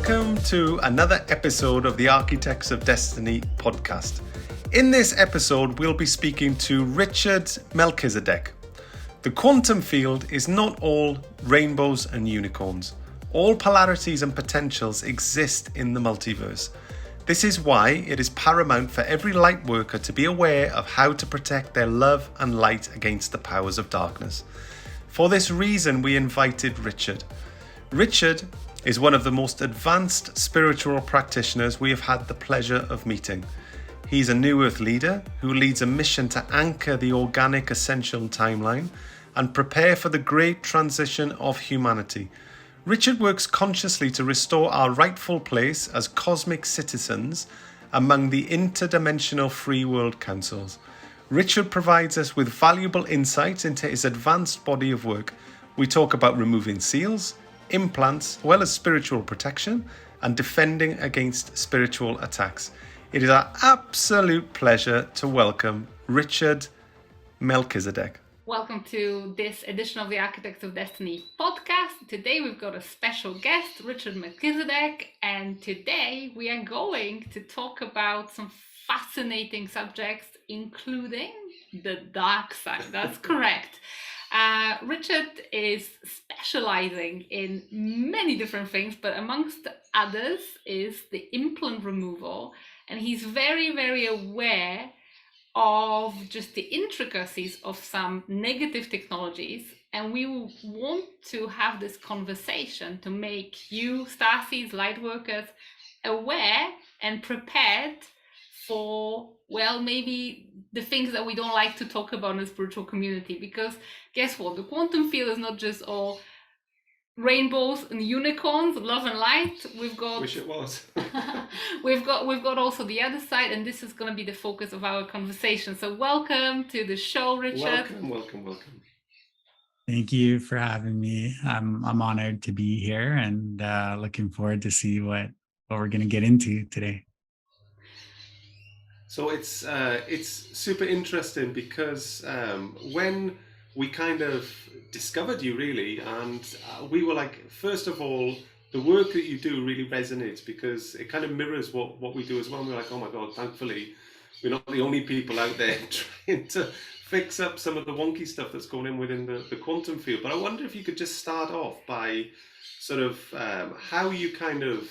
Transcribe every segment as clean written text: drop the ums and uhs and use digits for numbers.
Welcome to another episode of the Architects of Destiny podcast. In this episode, we'll be speaking to Richard Melchizedek. The quantum field is not all rainbows and unicorns. All polarities and potentials exist in the multiverse. This is why it is paramount for every lightworker to be aware of how to protect their love and light against the powers of darkness. For this reason, we invited Richard. Richard is one of the most advanced spiritual practitioners we have had the pleasure of meeting. He's a New Earth leader who leads a mission to anchor the Organic Ascension Timeline and prepare for the great transition of humanity. Richard works consciously to restore our rightful place as cosmic citizens among the Interdimensional Free World Councils. Richard provides us with valuable insight into his advanced body of work. We talk about removing seals, implants, as well as spiritual protection and defending against spiritual attacks. It is our absolute pleasure to welcome Richard Melchizedek. Welcome to this edition of the Architects of Destiny podcast. Today we've got a special guest, Richard Melchizedek, and today we are going to talk about some fascinating subjects, including the dark side. That's correct. Richard is specializing in many different things, but amongst others is the implant removal, and he's very, very aware of just the intricacies of some negative technologies, and we want to have this conversation to make you, Starseeds, Lightworkers, aware and prepared for, well, maybe the things that we don't like to talk about in the spiritual community. Because guess what? The quantum field is not just all rainbows and unicorns, love and light. We've got Wish it was. we've got also the other side, and this is going to be the focus of our conversation. So welcome to the show, Richard. Welcome. Thank you for having me. I'm honored to be here and looking forward to see what we're going to get into today. So it's super interesting because when we kind of discovered you really, and we were like, first of all, the work that you do really resonates because it kind of mirrors what we do as well. And we're like, oh my God, thankfully we're not the only people out there trying to fix up some of the wonky stuff that's going in within the quantum field. But I wonder if you could just start off by sort of how you kind of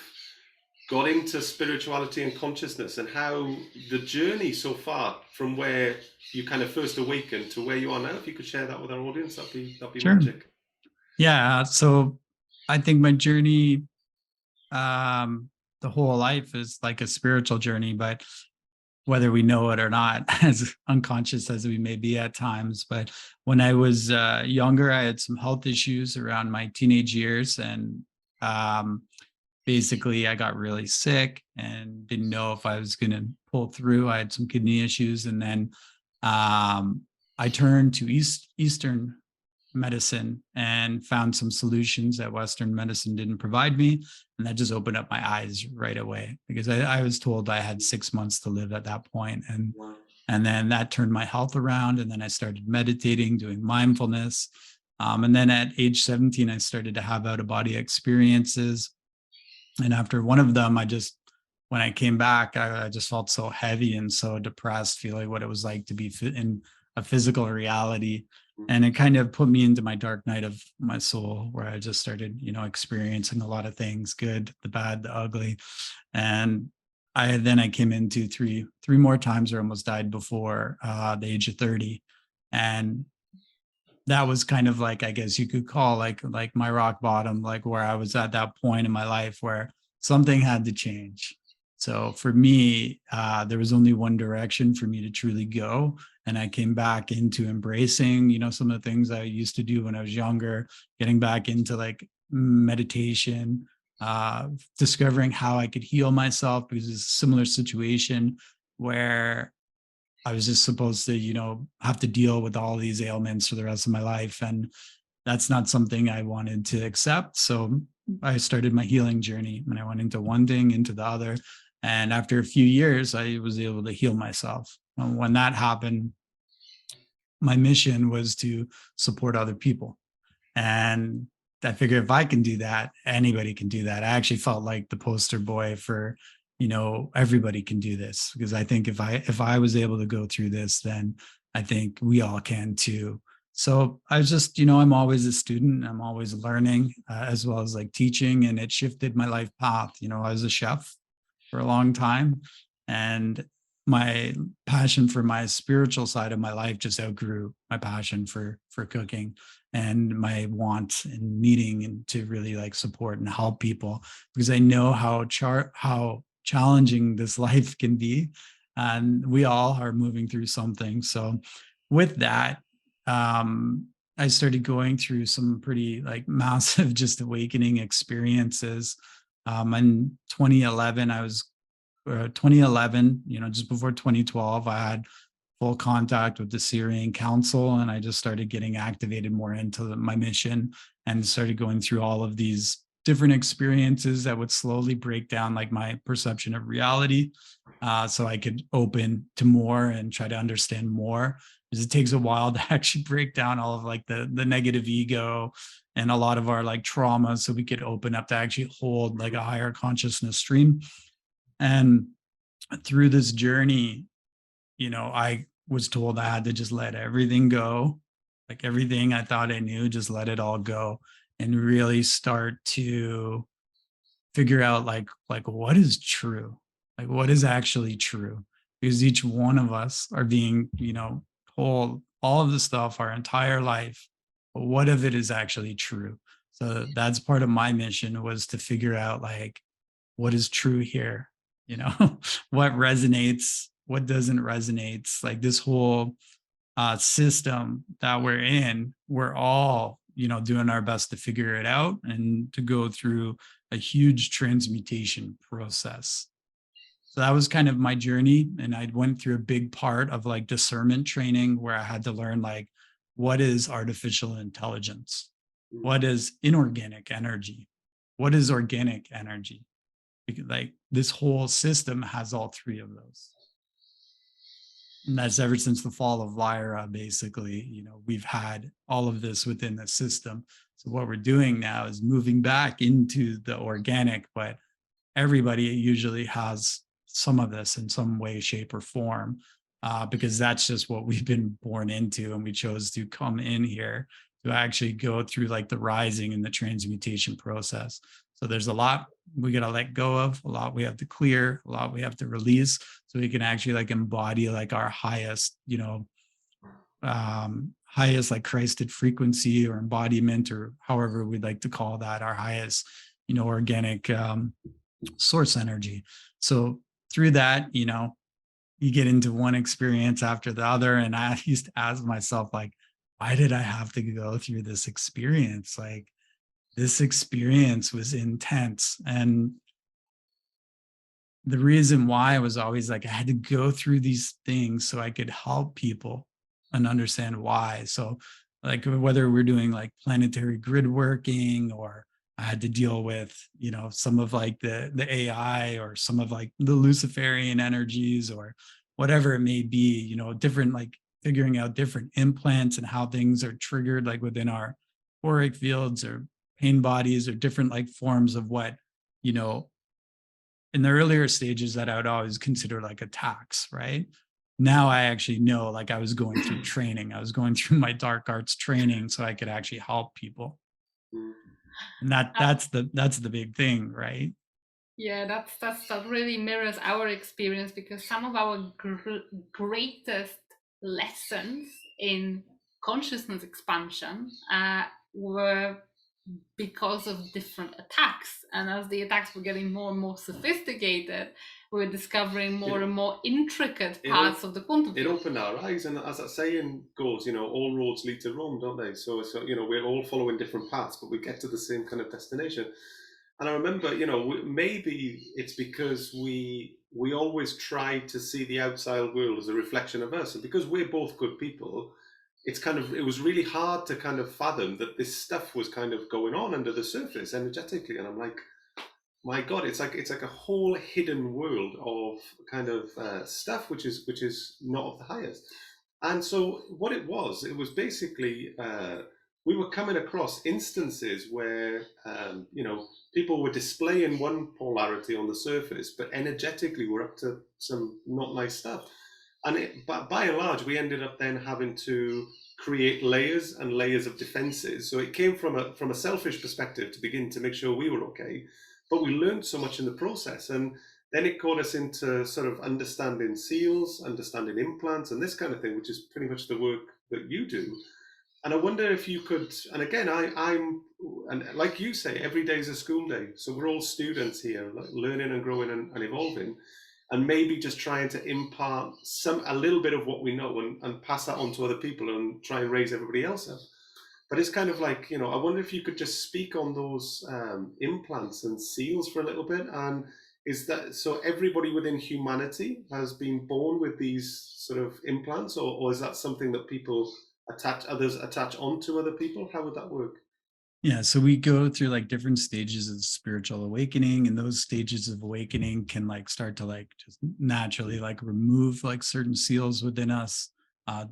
got into spirituality and consciousness, and how the journey so far from where you kind of first awakened to where you are now. If you could share that with our audience, that'd be Sure. magic. Yeah, so I think my journey, the whole life is like a spiritual journey, but whether we know it or not, as unconscious as we may be at times. But when I was younger, I had some health issues around my teenage years, and basically, I got really sick and didn't know if I was going to pull through. I had some kidney issues, and then I turned to Eastern medicine and found some solutions that Western medicine didn't provide me, and that just opened up my eyes right away, because I was told I had 6 months to live at that point, and then that turned my health around, and then I started meditating, doing mindfulness, and then at age 17, I started to have out-of-body experiences. And after one of them, when I came back, I just felt so heavy and so depressed, feeling what it was like to be in a physical reality. And it kind of put me into my dark night of my soul, where I just started, experiencing a lot of things, good, the bad, the ugly. And I came into three more times where I almost died before the age of 30. And that was kind of like, I guess you could call like my rock bottom, like where I was at that point in my life where something had to change. So for me, there was only one direction for me to truly go. And I came back into embracing, some of the things I used to do when I was younger, getting back into like meditation, discovering how I could heal myself, because it's a similar situation where I was just supposed to, have to deal with all these ailments for the rest of my life. And that's not something I wanted to accept. So I started my healing journey, and I went into one thing, into the other. And after a few years, I was able to heal myself. And when that happened, my mission was to support other people. And I figured if I can do that, anybody can do that. I actually felt like the poster boy for, everybody can do this, because I think if I was able to go through this, then I think we all can too. So I was just, I'm always a student. I'm always learning, as well as like teaching, and it shifted my life path. I was a chef for a long time, and my passion for my spiritual side of my life just outgrew my passion for cooking, and my want and needing and to really like support and help people, because I know how challenging this life can be, and we all are moving through something. So with that, I started going through some pretty like massive just awakening experiences. In 2011, 2011, just before 2012, I had full contact with the Syrian Council, and I just started getting activated more into my mission, and started going through all of these different experiences that would slowly break down like my perception of reality, so I could open to more and try to understand more, because it takes a while to actually break down all of like the negative ego and a lot of our like trauma, so we could open up to actually hold like a higher consciousness stream. And through this journey, I was told I had to just let everything go, like everything I thought I knew, just let it all go, and really start to figure out like what is true, like what is actually true, because each one of us are being, told all of the stuff our entire life, but what of it is actually true? So that's part of my mission, was to figure out like what is true here, what resonates, what doesn't resonate. Like this whole system that we're in, we're all, doing our best to figure it out and to go through a huge transmutation process. So that was kind of my journey. And I went through a big part of like discernment training, where I had to learn like, what is artificial intelligence? What is inorganic energy? What is organic energy? Because like this whole system has all three of those. And that's ever since the fall of Lyra, basically, we've had all of this within the system. So what we're doing now is moving back into the organic, but everybody usually has some of this in some way, shape, or form, because that's just what we've been born into. And we chose to come in here to actually go through like the rising and the transmutation process. So there's a lot we got to let go of, a lot we have to clear, a lot we have to release, so we can actually like embody like our highest, highest like Christed frequency or embodiment, or however we'd like to call that, our highest, organic source energy. So through that, you get into one experience after the other. And I used to ask myself, like, why did I have to go through this experience? Like, this experience was intense. And the reason why was always like, I had to go through these things so I could help people and understand why. So like whether we're doing like planetary grid working, or I had to deal with, some of like the AI, or some of like the Luciferian energies, or whatever it may be, different, like figuring out different implants and how things are triggered, like within our auric fields or pain bodies, or different like forms of what, in the earlier stages that I would always consider like attacks, right? Now I actually know, like I was going through training, I was going through my dark arts training so I could actually help people. And that's the big thing, right? Yeah, that really mirrors our experience, because some of our greatest lessons in consciousness expansion were because of different attacks. And as the attacks were getting more and more sophisticated, we were discovering more and more intricate parts of the quantum field. It opened our eyes, and as that saying goes, all roads lead to Rome, don't they? So we're all following different paths, but we get to the same kind of destination. And I remember, maybe it's because we always tried to see the outside world as a reflection of us, and because we're both good people, it was really hard to kind of fathom that this stuff was kind of going on under the surface energetically. And I'm like, my God, it's like a whole hidden world of kind of stuff which is not of the highest. And so what it was basically we were coming across instances where, people were displaying one polarity on the surface, but energetically were up to some not nice stuff. And by and large, we ended up then having to create layers and layers of defenses. So it came from a selfish perspective to begin to make sure we were okay, but we learned so much in the process. And then it got us into sort of understanding seals, understanding implants, and this kind of thing, which is pretty much the work that you do. And I wonder if you could, and again, and like you say, every day is a school day. So we're all students here, like learning and growing and evolving, and maybe just trying to impart a little bit of what we know and pass that on to other people and try and raise everybody else up. But it's kind of like, I wonder if you could just speak on those implants and seals for a little bit. And is that, so everybody within humanity has been born with these sort of implants, or is that something that people attach onto other people? How would that work? Yeah, so we go through like different stages of spiritual awakening, and those stages of awakening can like start to like just naturally like remove like certain seals within us.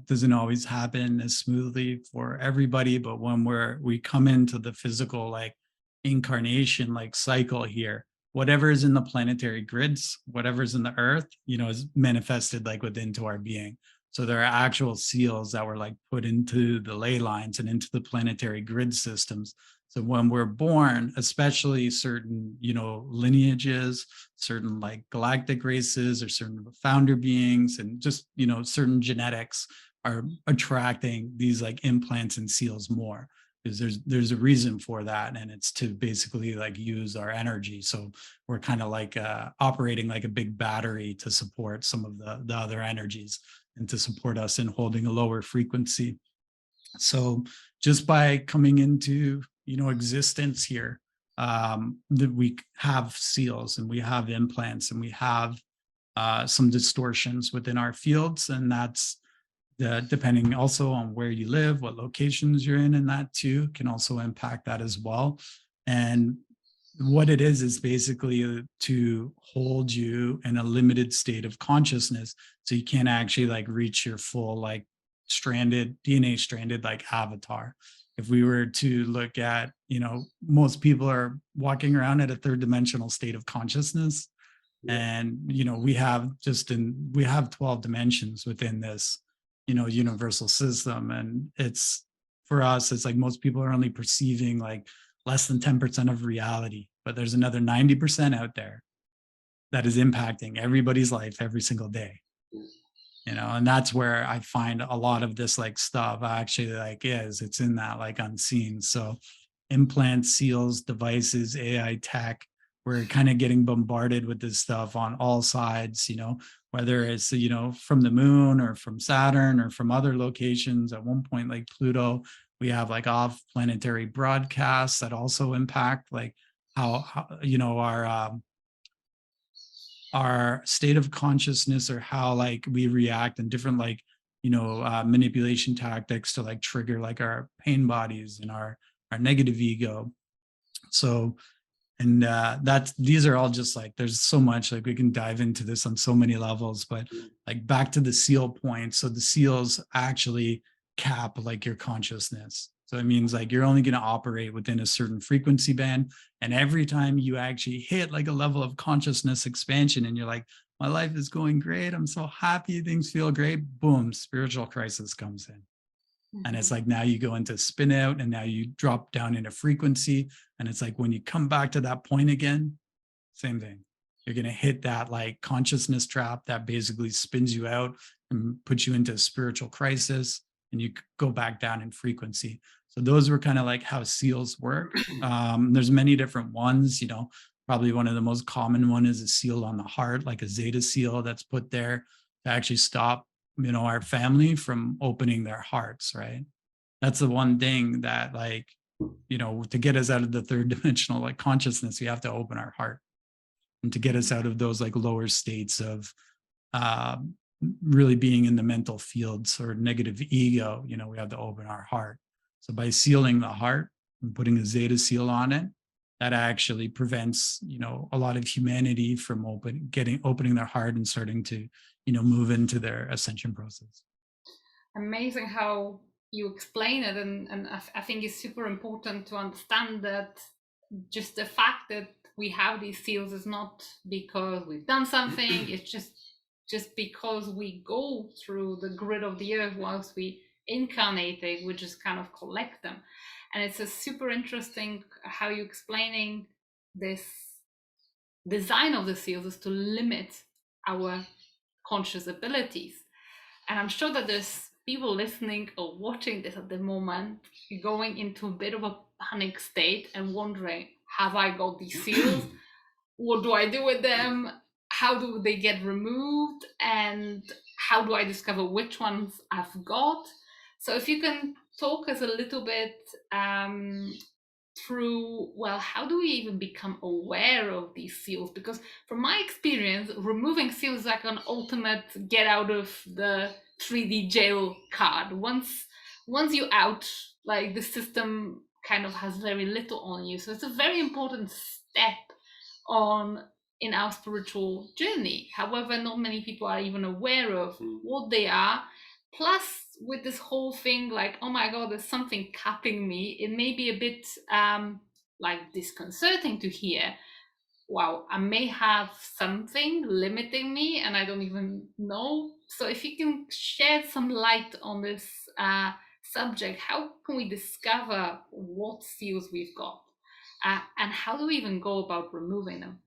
Doesn't always happen as smoothly for everybody, but when we come into the physical like incarnation like cycle here, whatever is in the planetary grids, whatever's in the earth, is manifested like within to our being. So there are actual seals that were like put into the ley lines and into the planetary grid systems. So when we're born, especially certain, lineages, certain like galactic races or certain founder beings, and just, certain genetics are attracting these like implants and seals more, because there's a reason for that, and it's to basically like use our energy. So we're kind of like operating like a big battery to support some of the other energies and to support us in holding a lower frequency. So just by coming into existence here, that we have seals and we have implants and we have some distortions within our fields, and that's depending also on where you live, what locations you're in, and that too can also impact that as well. And what it is basically to hold you in a limited state of consciousness, so you can't actually like reach your full like DNA stranded like avatar. If we were to look at, most people are walking around at a third dimensional state of consciousness. Yeah. And we have 12 dimensions within this universal system, and it's, for us, it's like most people are only perceiving like less than 10% of reality, but there's another 90% out there that is impacting everybody's life every single day. And that's where I find a lot of this like stuff actually like it's in that like unseen. So implants, seals, devices, AI tech, we're kind of getting bombarded with this stuff on all sides, whether it's, from the moon or from Saturn or from other locations. At one point, like Pluto, we have like off planetary broadcasts that also impact like how our state of consciousness, or how like we react, and different like manipulation tactics to like trigger like our pain bodies and our negative ego. So, and these are all just like, there's so much, like we can dive into this on so many levels, but like back to the seal point. So the seals actually cap like your consciousness. So it means like you're only going to operate within a certain frequency band. And every time you actually hit like a level of consciousness expansion and you're like, my life is going great, I'm so happy, things feel great, boom, spiritual crisis comes in. Mm-hmm. And it's like, now you go into spin out, and now you drop down in a frequency. And it's like, when you come back to that point again, same thing. You're going to hit that like consciousness trap that basically spins you out and puts you into a spiritual crisis, and you go back down in frequency. So those were kind of like how seals work. There's many different ones, probably one of the most common one is a seal on the heart, like a zeta seal that's put there to actually stop, our family from opening their hearts, right? That's the one thing that like, to get us out of the third dimensional like consciousness, we have to open our heart. And to get us out of those like lower states of really being in the mental fields or negative ego, we have to open our heart. So by sealing the heart and putting a zeta seal on it, that actually prevents, a lot of humanity from opening their heart and starting to, move into their ascension process. Amazing how you explain it, and I think it's super important to understand that just the fact that we have these seals is not because we've done something. It's just because we go through the grid of the earth whilst we incarnating, we just kind of collect them. And it's a super interesting how you're explaining this design of the seals is to limit our conscious abilities. And I'm sure that there's people listening or watching this at the moment going into a bit of a panic state and wondering, have I got these seals? What do I do with them? How do they get removed? And how do I discover which ones I've got? So if you can talk us a little bit through, well, how do we even become aware of these seals? Because from my experience, removing seals is like an ultimate get out of the 3D jail card. Once you're out, like the system kind of has very little on you. So it's a very important step on in our spiritual journey. However, not many people are even aware of what they are. Plus, with this whole thing, like, oh my god, there's something capping me, it may be a bit like disconcerting to hear, wow, I may have something limiting me and I don't even know. So if you can shed some light on this subject, how can we discover what seals we've got, and how do we even go about removing them?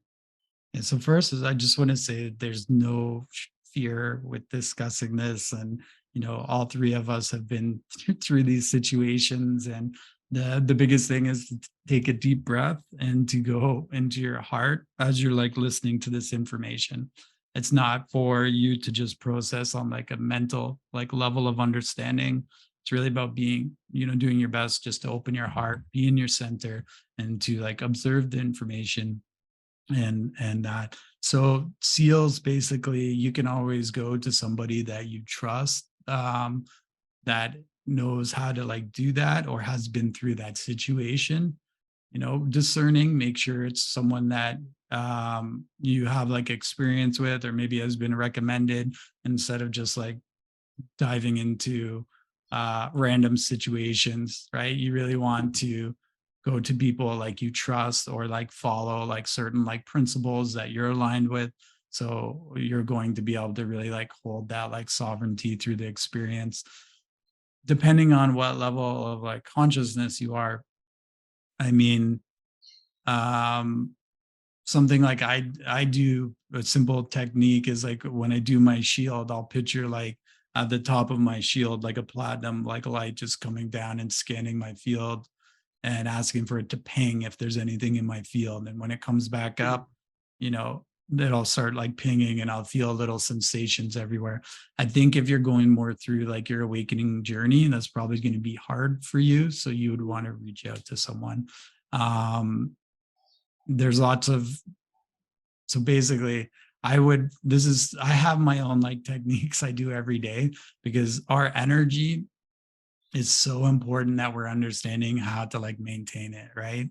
And so first is I just want to say that there's no fear with discussing this. And, all three of us have been through these situations. And the biggest thing is to take a deep breath and to go into your heart as you're like listening to this information. It's not for you to just process on like a mental like level of understanding. It's really about being, doing your best just to open your heart, be in your center, and to like observe the information and that. So seals, basically, you can always go to somebody that you trust, that knows how to like do that or has been through that situation. Discerning, make sure it's someone that you have like experience with or maybe has been recommended, instead of just like diving into random situations, right? You really want to go to people like you trust or like follow like certain like principles that you're aligned with. So you're going to be able to really like hold that like sovereignty through the experience. Depending on what level of like consciousness you are, I mean, something like I do a simple technique is like when I do my shield, I'll picture like at the top of my shield like a platinum like light just coming down and scanning my field and asking for it to ping if there's anything in my field. And when it comes back up, it'll start like pinging and I'll feel little sensations everywhere. I think if you're going more through like your awakening journey, that's probably going to be hard for you. So you would want to reach out to someone. There's lots of, so basically I have my own like techniques I do every day, because our energy is so important that we're understanding how to like maintain it, right?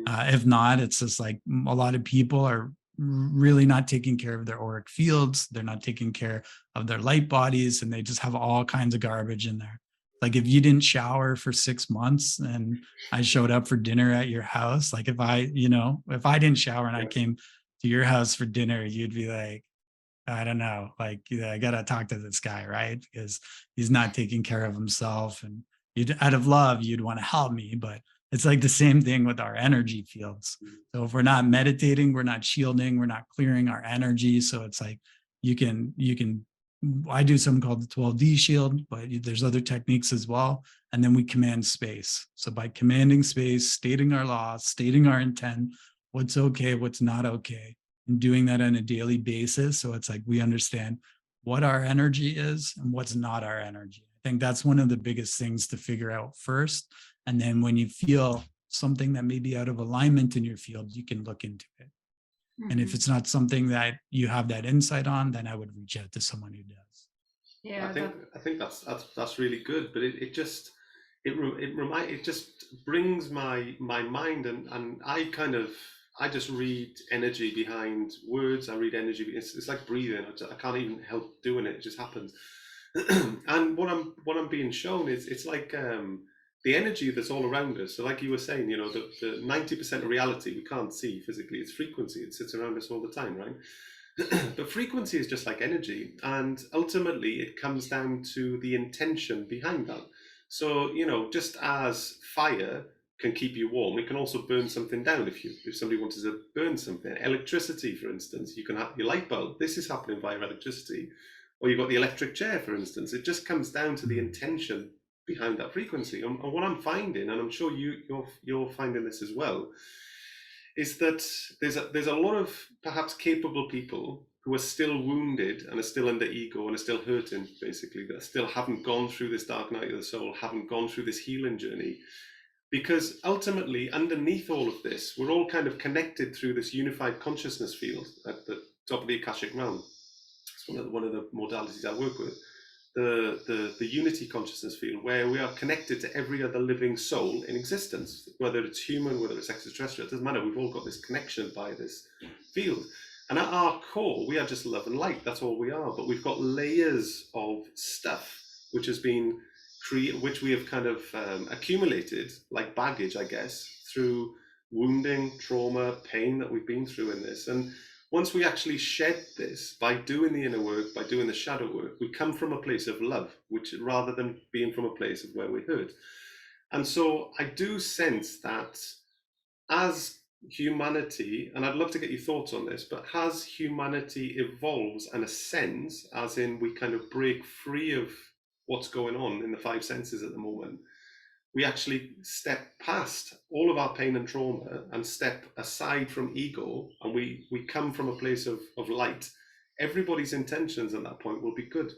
If not, it's just like a lot of people are really not taking care of their auric fields. They're not taking care of their light bodies, and they just have all kinds of garbage in there. Like if you didn't shower for 6 months and I showed up for dinner at your house, like if I didn't shower and I came to your house for dinner, you'd be like, I don't know, like, I got to talk to this guy, right? Because he's not taking care of himself. And out of love, you'd want to help me. But it's like the same thing with our energy fields. So if we're not meditating, we're not shielding, we're not clearing our energy. So it's like I do something called the 12D shield, but there's other techniques as well. And then we command space. So by commanding space, stating our law, stating our intent, what's okay, what's not okay, and doing that on a daily basis. So it's like we understand what our energy is and what's not our energy. I think that's one of the biggest things to figure out first. And then when you feel something that may be out of alignment in your field, you can look into it. Mm-hmm. And if it's not something that you have that insight on, then I would reach out to someone who does. Yeah, I think that's really good. But it just brings my mind, and I just read energy behind words. I read energy. It's like breathing. I can't even help doing it. It just happens. And what I'm being shown is it's like the energy that's all around us. So like you were saying, you know, the 90% of reality we can't see physically. It's frequency. It sits around us all the time, right? But frequency is just like energy, and ultimately it comes down to the intention behind that. So, you know, just as fire can keep you warm, it can also burn something down. If somebody wanted to burn something, electricity, for instance, you can have your light bulb. This is happening via electricity, or you've got the electric chair, for instance. It just comes down to the intention behind that frequency. And what I'm finding, and I'm sure you're finding this as well, is that there's a lot of perhaps capable people who are still wounded and are still under ego and are still hurting, basically, that still haven't gone through this dark night of the soul, haven't gone through this healing journey. Because ultimately, underneath all of this, we're all kind of connected through this unified consciousness field at the top of the Akashic realm. It's one of the modalities I work with. The unity consciousness field, where we are connected to every other living soul in existence, whether it's human, whether it's extraterrestrial, it doesn't matter. We've all got this connection by this field. And at our core, we are just love and light. That's all we are. But we've got layers of stuff which has been which we have kind of accumulated like baggage, I guess, through wounding, trauma, pain that we've been through in this. And once we actually shed this by doing the inner work, by doing the shadow work, we come from a place of love, which rather than being from a place of where we hurt. And so I do sense that as humanity, and I'd love to get your thoughts on this, but as humanity evolves and ascends, as in we kind of break free of what's going on in the five senses at the moment, we actually step past all of our pain and trauma and step aside from ego, and we come from a place of light. Everybody's intentions at that point will be good.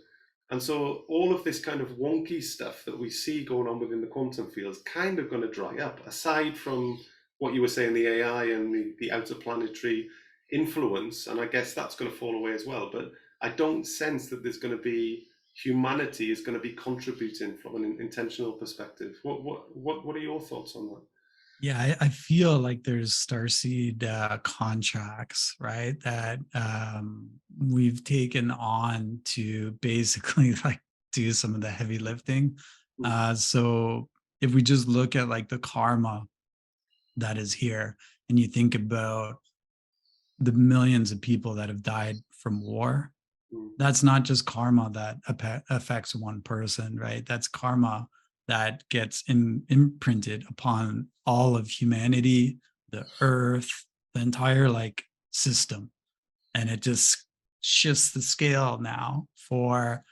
And so all of this kind of wonky stuff that we see going on within the quantum field is kind of going to dry up, aside from what you were saying, the AI and the outer planetary influence. And I guess that's going to fall away as well. But I don't sense that there's going to be humanity is going to be contributing from an intentional perspective. What are your thoughts on that? Yeah, I feel like there's starseed contracts, right, that we've taken on to basically like do some of the heavy lifting. So if we just look at like the karma that is here, and you think about the millions of people that have died from war, that's not just karma that affects one person, right? That's karma that gets imprinted upon all of humanity, the earth, the entire like system. And it just shifts the scale now for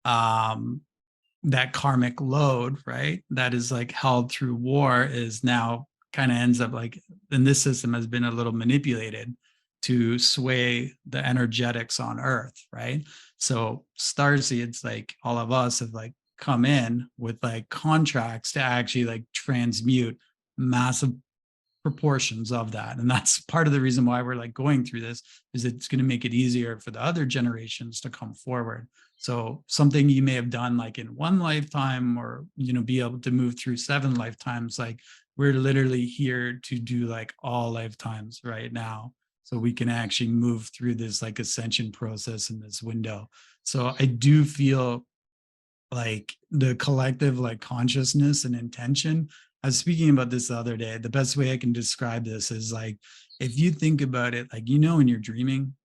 that karmic load, right? That is like held through war is now kind of ends up like, and this system has been a little manipulated to sway the energetics on earth, right? So starseeds, like all of us have like come in with like contracts to actually like transmute massive proportions of that. And that's part of the reason why we're like going through this, is it's going to make it easier for the other generations to come forward. So something you may have done like in one lifetime, or, you know, be able to move through 7 lifetimes, like we're literally here to do like all lifetimes right now. So we can actually move through this like ascension process in this window. So I do feel like the collective like consciousness and intention. I was speaking about this the other day. The best way I can describe this is like, if you think about it, like, you know, when you're dreaming,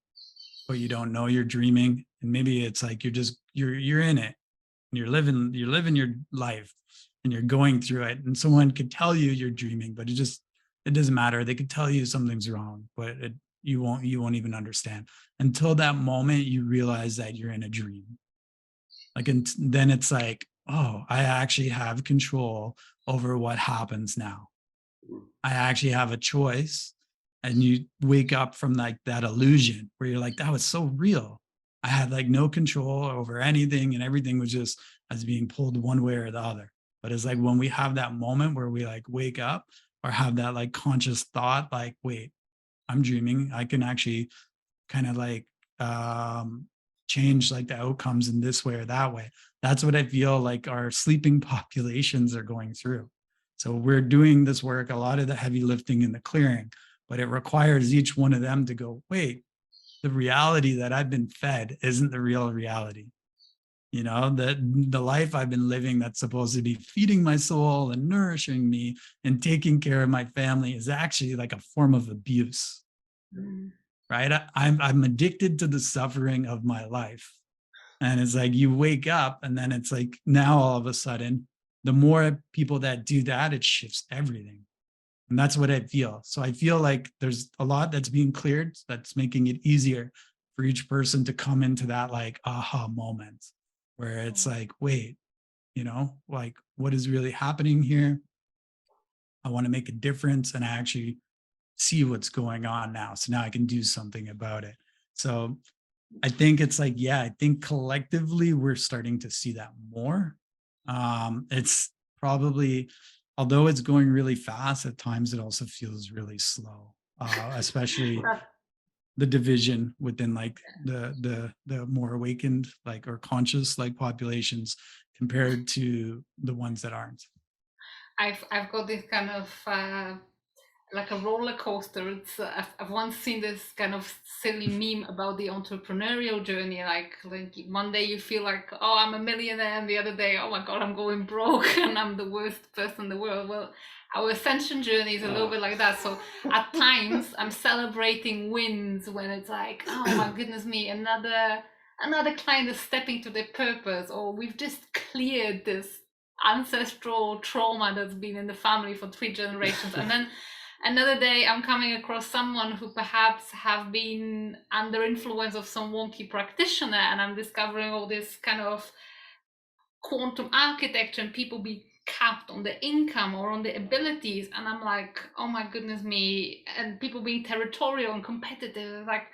but you don't know you're dreaming, and maybe it's like you're in it, and you're living your life, and you're going through it, and someone could tell you you're dreaming, but it doesn't matter. They could tell you something's wrong, but you won't even understand until that moment you realize that you're in a dream. Like, and then it's like, oh, I actually have control over what happens now. I actually have a choice. And you wake up from like that illusion where you're like, that was so real. I had like no control over anything, and everything was just as being pulled one way or the other. But it's like when we have that moment where we like wake up or have that like conscious thought, like, wait, I'm dreaming. I can actually kind of like change like the outcomes in this way or that way. That's what I feel like our sleeping populations are going through. So we're doing this work, a lot of the heavy lifting in the clearing, but it requires each one of them to go, wait, the reality that I've been fed isn't the real reality. You know, the life I've been living that's supposed to be feeding my soul and nourishing me and taking care of my family is actually like a form of abuse. Right? I'm addicted to the suffering of my life. And it's like you wake up and then it's like now all of a sudden, the more people that do that, it shifts everything. And that's what I feel. So I feel like there's a lot that's being cleared that's making it easier for each person to come into that like aha moment where it's like, wait, you know, like what is really happening here? I want to make a difference and I actually see what's going on now. So now I can do something about it. So I think it's like, yeah, I think collectively we're starting to see that more. It's probably, although it's going really fast, at times it also feels really slow, especially the division within like the more awakened like or conscious like populations compared to the ones that aren't. I've got this kind of like a roller coaster. It's I've once seen this kind of silly meme about the entrepreneurial journey. Like one day you feel like, oh, I'm a millionaire, and the other day, oh my god, I'm going broke and I'm the worst person in the world. Well, our ascension journey is a little bit like that. So at times I'm celebrating wins when it's like, oh my goodness me, another client is stepping to their purpose, or we've just cleared this ancestral trauma that's been in the family for 3 generations, and then another day I'm coming across someone who perhaps have been under influence of some wonky practitioner, and I'm discovering all this kind of quantum architecture and people be capped on the income or on the abilities, and I'm like, oh my goodness me, and people being territorial and competitive. Like,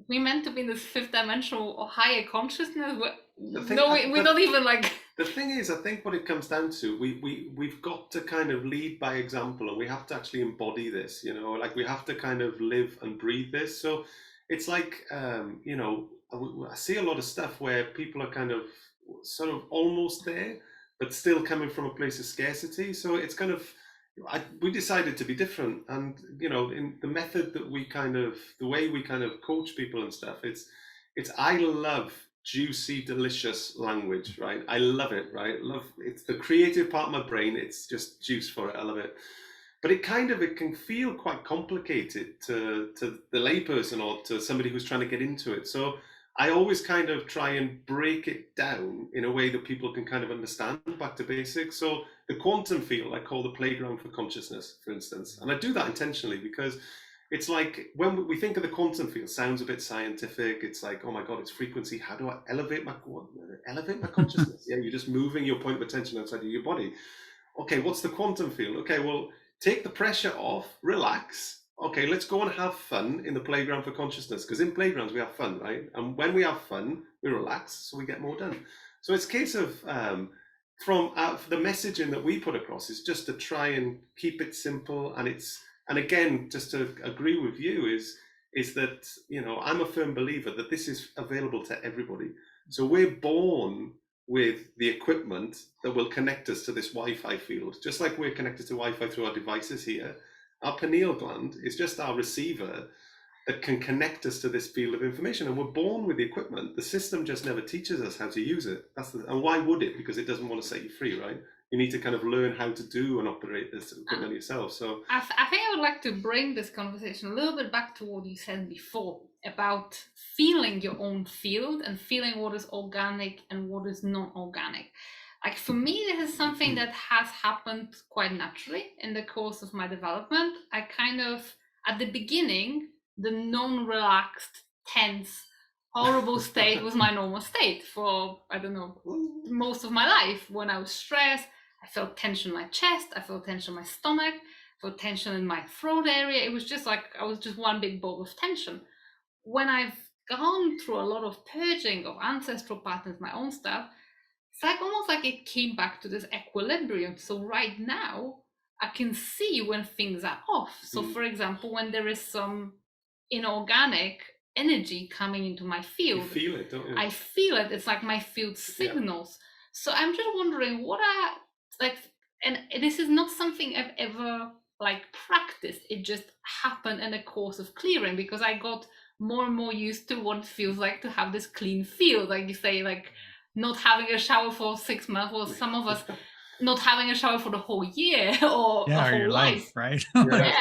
we meant to be in this 5th dimensional or higher consciousness. We're not even like. The thing is, I think what it comes down to, we've got to kind of lead by example, and we have to actually embody this, you know, like we have to kind of live and breathe this. So it's like, you know, I see a lot of stuff where people are kind of sort of almost there, but still coming from a place of scarcity. So it's kind of, we decided to be different, and you know, in the method that we kind of, the way we kind of coach people and stuff, it's I love juicy, delicious language, right? I love it, right? It's the creative part of my brain. It's just juice for it. I love it. But it can feel quite complicated to the layperson or to somebody who's trying to get into it. So I always kind of try and break it down in a way that people can kind of understand, back to basics. So the quantum field I call the playground for consciousness, for instance. And I do that intentionally because it's like when we think of the quantum field, sounds a bit scientific. It's like, oh my God, it's frequency. How do I elevate my consciousness? Yeah, you're just moving your point of attention outside of your body. Okay, what's the quantum field? Okay, well, take the pressure off, relax. Okay, let's go and have fun in the playground for consciousness, because in playgrounds we have fun, right? And when we have fun, we relax, so we get more done. So it's a case of from the messaging that we put across is just to try and keep it simple, and again, just to agree with you is that, you know, I'm a firm believer that this is available to everybody. So we're born with the equipment that will connect us to this Wi-Fi field, just like we're connected to Wi-Fi through our devices here. Our pineal gland is just our receiver that can connect us to this field of information, and we're born with the equipment. The system just never teaches us how to use it. And why would it? Because it doesn't want to set you free, right? You need to kind of learn how to do and operate this equipment yourself. So I think I would like to bring this conversation a little bit back to what you said before about feeling your own field and feeling what is organic and what is non-organic. Like, for me, this is something that has happened quite naturally in the course of my development. I kind of, at the beginning, the non-relaxed, tense, horrible state was my normal state for, I don't know, most of my life. When I was stressed, I felt tension in my chest, I felt tension in my stomach, I felt tension in my throat area. It was just like, I was just one big ball of tension. When I've gone through a lot of purging of ancestral patterns, my own stuff, it's like almost like it came back to this equilibrium. So right now, I can see when things are off. So for example, when there is some inorganic energy coming into my field, you feel it, don't you? I feel it. It's like my field signals. Yeah. So I'm just wondering, what are, like, and this is not something I've ever like practiced. It just happened in the course of clearing, because I got more and more used to what it feels like to have this clean field. Like you say, like not having a shower for 6 months, or some of us not having a shower for the whole year or a or whole your life. life, right? Yeah.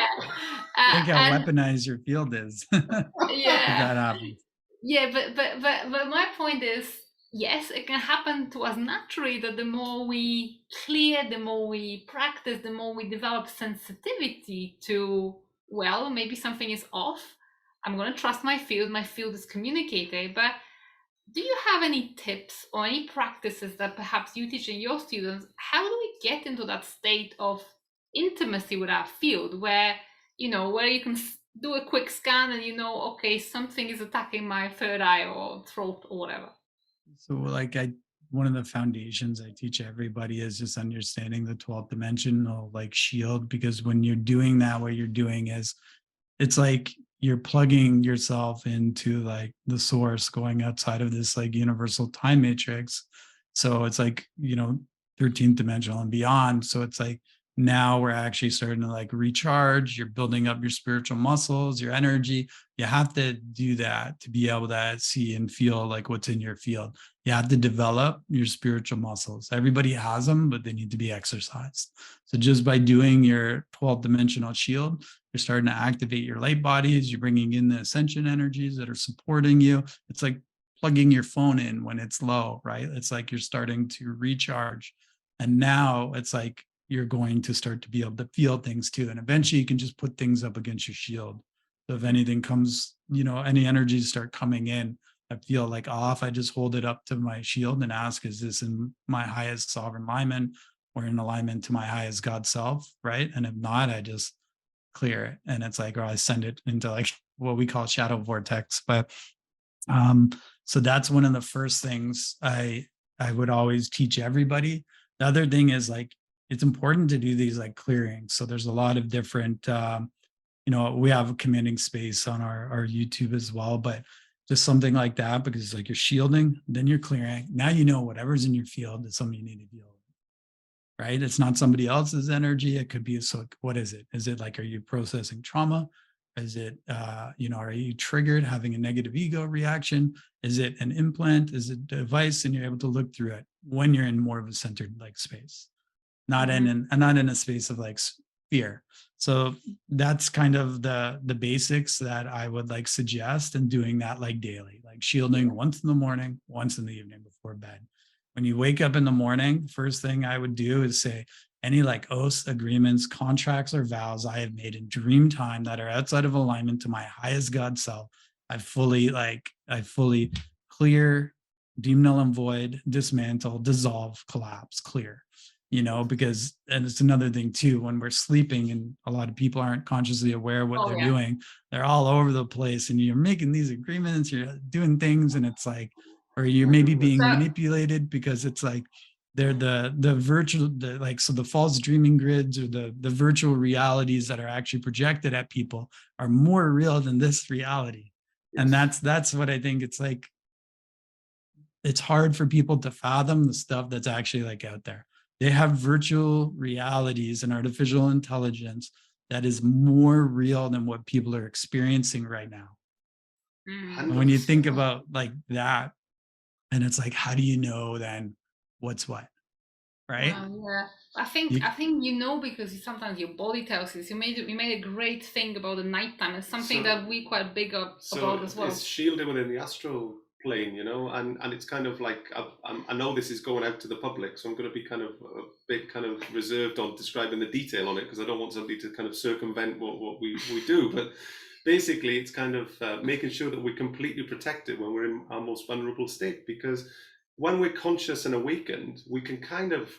Think how And weaponized your field is. If yeah. that happens. Yeah, but my point is, yes, it can happen to us naturally that the more we clear, the more we practice, the more we develop sensitivity to, well, maybe something is off. I'm going to trust my field is communicating. But do you have any tips or any practices that perhaps you teach in your students? How do we get into that state of intimacy with our field where, where you can do a quick scan and okay, something is attacking my third eye or throat or whatever? So like one of the foundations I teach everybody is just understanding the 12th dimensional like shield, because when you're doing that, what you're doing is it's like you're plugging yourself into like the source, going outside of this like universal time matrix. So it's like, 13th dimensional and beyond. So it's like now we're actually starting to like recharge. You're building up your spiritual muscles, your energy. You have to do that to be able to see and feel like what's in your field. You have to develop your spiritual muscles. Everybody has them, but they need to be exercised. So just by doing your 12th dimensional shield, you're starting to activate your light bodies. You're bringing in the ascension energies that are supporting you. It's like plugging your phone in when it's low, right? It's like you're starting to recharge. And now it's like you're going to start to be able to feel things too. And eventually you can just put things up against your shield. So if anything comes, any energies start coming in, I feel like off, I just hold it up to my shield and ask, is this in my highest sovereign alignment or in alignment to my highest God self, right? And if not, I just clear it. And it's like, or I send it into like what we call shadow vortex. But so that's one of the first things I would always teach everybody. The other thing is like, it's important to do these like clearings. So there's a lot of different, we have a commanding space on our YouTube as well, but just something like that, because it's like you're shielding, then you're clearing. Now, whatever's in your field is something you need to deal with, right? It's not somebody else's energy. It could be, so what is it? Is it like, are you processing trauma? Is it, are you triggered having a negative ego reaction? Is it an implant? Is it a device? And you're able to look through it when you're in more of a centered like space, not in a space of like fear. So that's kind of the basics that I would like suggest, and doing that like daily, like shielding once in the morning, once in the evening before bed. When you wake up in the morning, first thing I would do is say, any like oaths, agreements, contracts, or vows I have made in dream time that are outside of alignment to my highest God self, I fully clear, deem null and void, dismantle, dissolve, collapse, clear. Because, and it's another thing too, when we're sleeping and a lot of people aren't consciously aware of what they're doing, they're all over the place, and you're making these agreements, you're doing things, and it's like, or you're maybe being manipulated, because it's like, they're the virtual, so the false dreaming grids, or the virtual realities that are actually projected at people are more real than this reality. And that's what I think. It's like, it's hard for people to fathom the stuff that's actually like out there. They have virtual realities and artificial intelligence that is more real than what people are experiencing right now. And when you think about like that, and it's like, how do you know then what's what, right? Yeah, I think because sometimes your body tells you. You made a great thing about the nighttime. It's something that we quite big up about as well. It's shielded within the astral plane, and it's kind of like, I know this is going out to the public, so I'm going to be kind of a bit kind of reserved on describing the detail on it, because I don't want somebody to kind of circumvent what we do. But basically, it's kind of making sure that we're completely protected when we're in our most vulnerable state, because when we're conscious and awakened, we can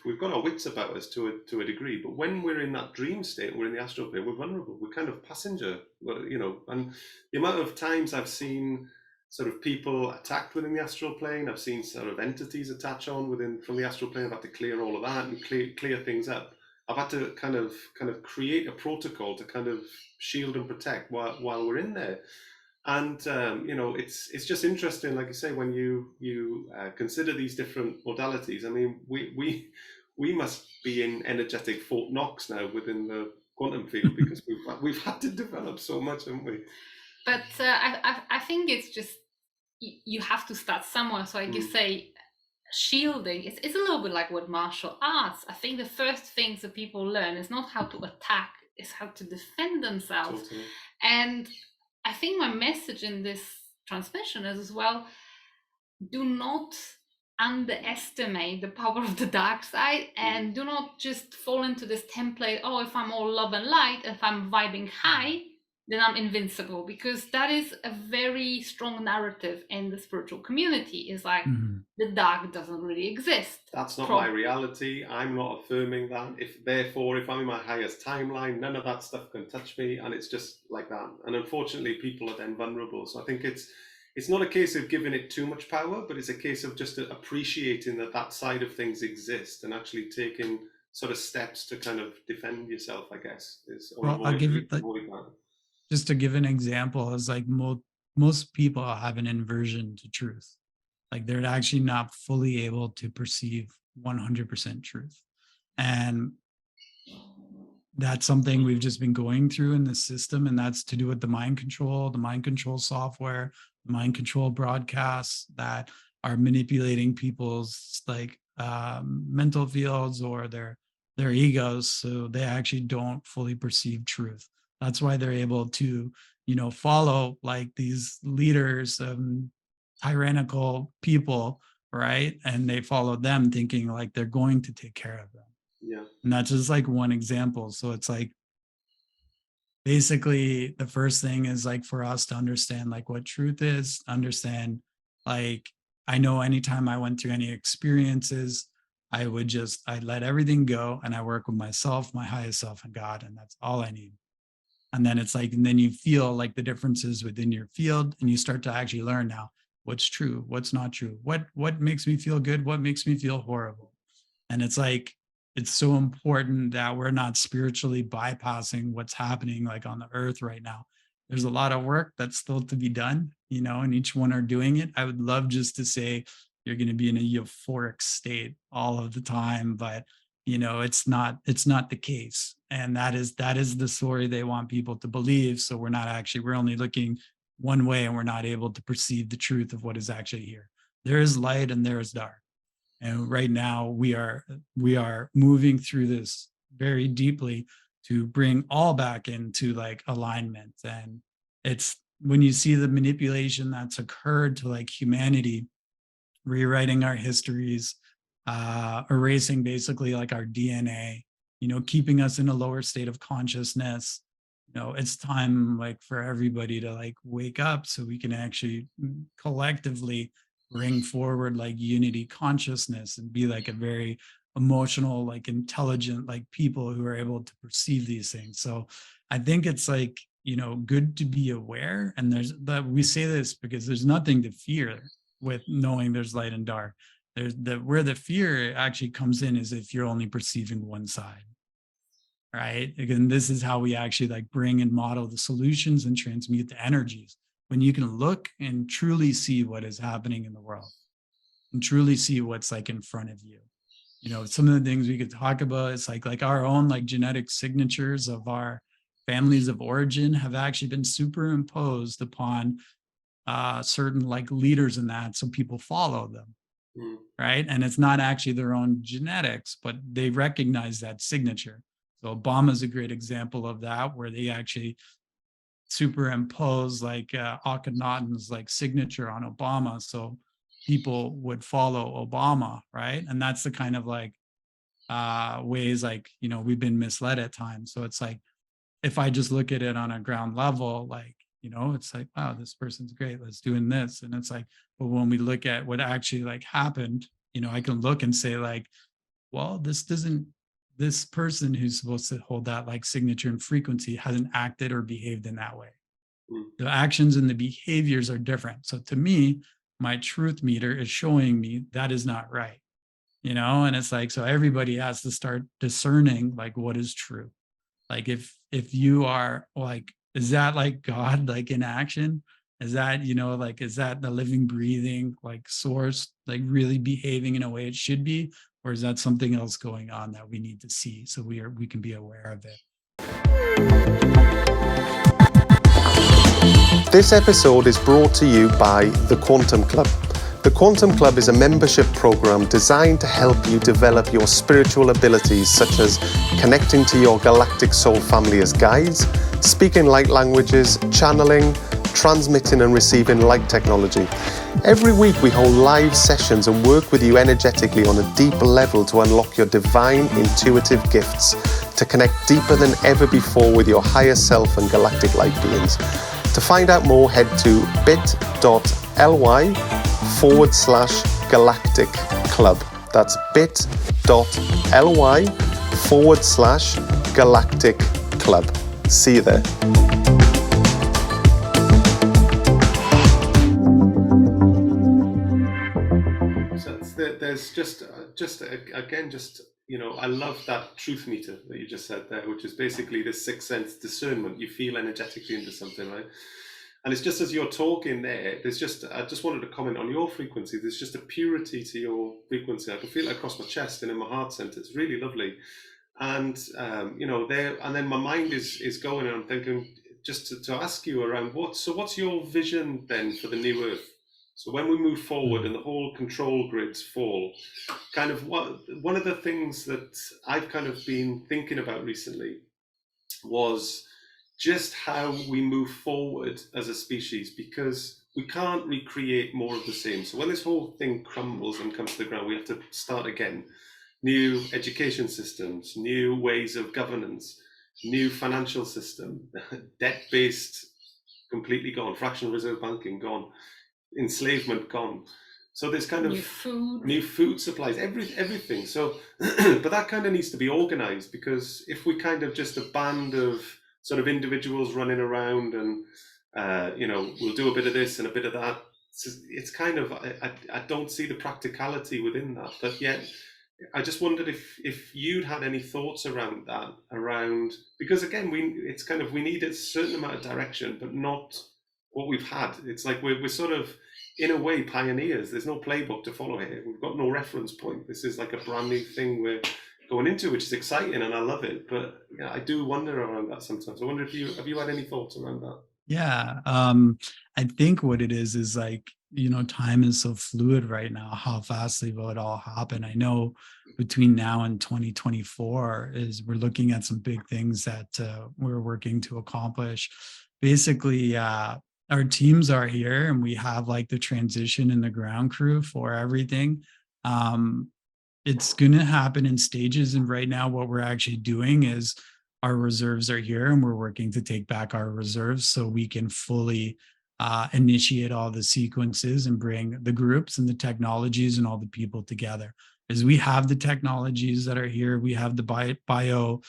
we've got our wits about us to a degree, but when we're in that dream state, we're in the astral plane, we're vulnerable, we're kind of passenger, and the amount of times I've seen sort of people attacked within the astral plane, I've seen sort of entities attach on from the astral plane, I've had to clear all of that and clear things up. I've had to kind of create a protocol to kind of shield and protect while we're in there. And it's just interesting, like you say, when you consider these different modalities. I mean, we must be in energetic Fort Knox now within the quantum field, because we've had to develop so much, haven't we? But I think it's just, you have to start somewhere. So I just say, shielding, it's a little bit like with martial arts. I think the first things that people learn is not how to attack, it's how to defend themselves. Totally. And I think my message in this transmission is as well, do not underestimate the power of the dark side, and do not just fall into this template, oh, if I'm all love and light, if I'm vibing high, then I'm invincible, because that is a very strong narrative in the spiritual community. Is like, the dark doesn't really exist. That's not my reality. I'm not affirming that. Therefore, if I'm in my highest timeline, none of that stuff can touch me, and it's just like that. And unfortunately, people are then vulnerable. So I think it's not a case of giving it too much power, but it's a case of just appreciating that side of things exist, and actually taking sort of steps to kind of defend yourself, I guess. I'll give it just to give an example, is like most people have an inversion to truth. Like they're actually not fully able to perceive 100% truth. And that's something we've just been going through in the system. And that's to do with the mind control software, the mind control broadcasts that are manipulating people's like mental fields or their egos. So they actually don't fully perceive truth. That's why they're able to, follow like these leaders, tyrannical people, right? And they follow them thinking like they're going to take care of them. Yeah. And that's just like one example. So it's like, basically the first thing is like for us to understand like what truth is, understand, like, I know anytime I went through any experiences, I let everything go and I work with myself, my highest self, and God, and that's all I need. And then it's like, and then you feel like the differences within your field, and you start to actually learn now what's true, what's not true, what makes me feel good, what makes me feel horrible. And it's like, it's so important that we're not spiritually bypassing what's happening like on the earth right now. There's a lot of work that's still to be done, and each one are doing it. I would love just to say you're going to be in a euphoric state all of the time, but it's not the case. And that is the story they want people to believe. So we're only looking one way, and we're not able to perceive the truth of what is actually here. There is light and there is dark. And right now we are moving through this very deeply to bring all back into like alignment. And it's when you see the manipulation that's occurred to like humanity, rewriting our histories, erasing basically like our DNA, keeping us in a lower state of consciousness. It's time like for everybody to like wake up so we can actually collectively bring forward like unity consciousness and be like a very emotional, like intelligent, like people who are able to perceive these things. So I think it's like, good to be aware. And we say this because there's nothing to fear with knowing there's light and dark. Where the fear actually comes in is if you're only perceiving one side, right? Again, this is how we actually like bring and model the solutions and transmute the energies. When you can look and truly see what is happening in the world and truly see what's like in front of you. Some of the things we could talk about, it's like our own like genetic signatures of our families of origin have actually been superimposed upon certain like leaders in that, so people follow them. Right. And it's not actually their own genetics, but they recognize that signature. So Obama is a great example of that, where they actually superimpose like Akhenaten's like signature on Obama, so people would follow Obama, right? And that's the kind of like ways like we've been misled at times. So it's like, if I just look at it on a ground level, like it's like, wow, this person's great, let's doing this. And it's like, but when we look at what actually like happened, I can look and say like, well, this person who's supposed to hold that like signature and frequency hasn't acted or behaved in that way. The actions and the behaviors are different. So to me, my truth meter is showing me that is not right, and it's like, so everybody has to start discerning like what is true. Like if you are like, is that like God like in action? Is that, like, is that the living, breathing like source like really behaving in a way it should be? Or is that something else going on that we need to see so we can be aware of it? This episode is brought to you by the Quantum Club. The Quantum Club is a membership program designed to help you develop your spiritual abilities, such as connecting to your galactic soul family as guides, speaking light languages, channeling, transmitting and receiving light technology. Every week we hold live sessions and work with you energetically on a deep level to unlock your divine intuitive gifts, to connect deeper than ever before with your higher self and galactic light beings. To find out more, head to bit.ly/galactic club. That's bit.ly/galactic club. See you there. So there's just I love that truth meter that you just said there, which is basically the sixth sense discernment. You feel energetically into something, right? And it's just as you're talking there, I just wanted to comment on your frequency. There's just a purity to your frequency. I can feel it across my chest and in my heart center. It's really lovely. And, and then my mind is going, and I'm thinking just to ask you around what's your vision then for the new Earth? So when we move forward and the whole control grids fall, kind of one of the things that I've kind of been thinking about recently was just how we move forward as a species, because we can't recreate more of the same. So when this whole thing crumbles and comes to the ground, we have to start again. New education systems, new ways of governance, new financial system, debt-based, completely gone, fractional reserve banking gone, enslavement gone. So there's kind of new food supplies, everything. So, but that kind of needs to be organized, because if we kind of just a band of sort of individuals running around and, we'll do a bit of this and a bit of that, it's kind of, I don't see the practicality within that. But yet, I just wondered if you'd had any thoughts around that, because again, we need a certain amount of direction, but not what we've had. It's like we're sort of, in a way, pioneers. There's no playbook to follow here. We've got no reference point. This is like a brand new thing we're going into, which is exciting, and I love it. But I do wonder around that sometimes. I wonder if you had any thoughts around that? Yeah, I think what it is like, time is so fluid right now, how fastly will it all happen. I know between now and 2024 we're looking at some big things that we're working to accomplish. Basically, our teams are here, and we have like the transition and the ground crew for everything. It's going to happen in stages. And right now what we're actually doing is our reserves are here, and we're working to take back our reserves so we can fully initiate all the sequences and bring the groups and the technologies and all the people together. As we have the technologies that are here, we have the bio